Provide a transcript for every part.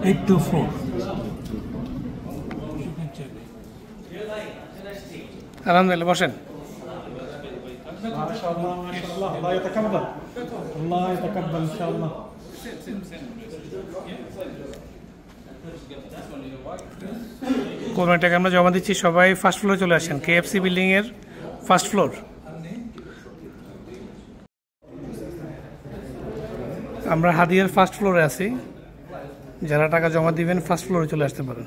824. আলহামদুলিল্লাহ, বসেন। মাশাআল্লাহ মাশাআল্লাহ, আল্লাহ يتقبل, আল্লাহ يتقبل ইনশাআল্লাহ। কোরবানির টাকা আমরা জমা দিচ্ছি, সবাই ফার্স্ট ফ্লোরে চলে আসেন, KFC বিল্ডিং এর ফার্স্ট ফ্লোর। আমরা হাদিয়ার ফার্স্ট ফ্লোরে আছি, যারা টাকা জমা দিবেন ফার্স্ট ফ্লোরে চলে আসতে পারেন।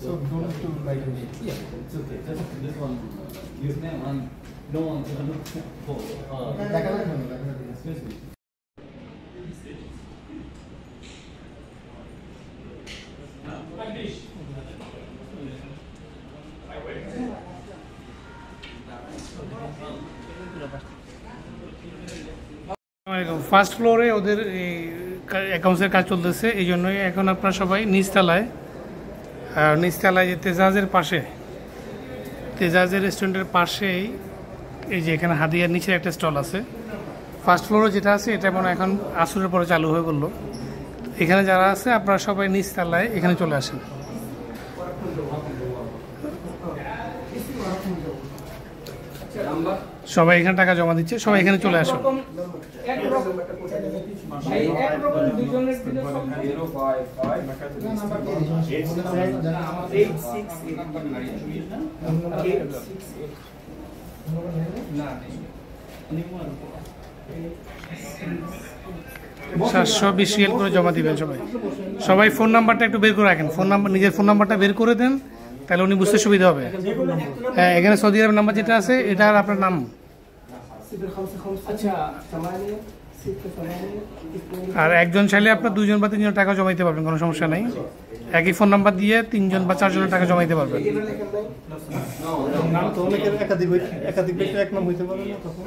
So don't do like this. Yeah, it's okay. Just this one. Use name and no one to look for. Excuse me. First ফ্লোরে ওদের অ্যাকাউন্টসের কাজ চলতেছে, এই জন্যই এখন আপনারা সবাই নিচতলায় যে তেজাজের পাশে, তেজাজের রেস্টুরেন্টের পাশেই এই যে এখানে হাদিয়ার নিচে একটা স্টল আছে। ফার্স্ট ফ্লোরে যেটা আছে এটা মনে এখন আসরের পরে চালু হয়ে বললো। এখানে যারা আছে আপনারা সবাই নিচতলায় এখানে চলে আসেন। সবাই এখানে টাকা জমা দিচ্ছে, সবাই এখানে চলে আসুন। $720 করে জমা দিবেন সবাই। সবাই ফোন নাম্বারটা একটু বের করে রাখেন, ফোন নাম্বার, নিজের ফোন নাম্বারটা বের করে দেন, তাহলে উনি বুঝতে সুবিধা হবে। হ্যাঁ, এখানে সৌদি আরবের নাম্বার যেটা আছে এটা আর আপনার নাম। আর একজন চাইলে আপনার 2জন বা 3জন টাকা জমাইতে পারবেন, কোনো সমস্যা নাই। একই ফোন নাম্বার দিয়ে 3জন বা 4জনের টাকা জমাইতে পারবেন। নাম তো অনেকের একাধিক ব্যক্তি এক নাম হইতে পারে না তখন।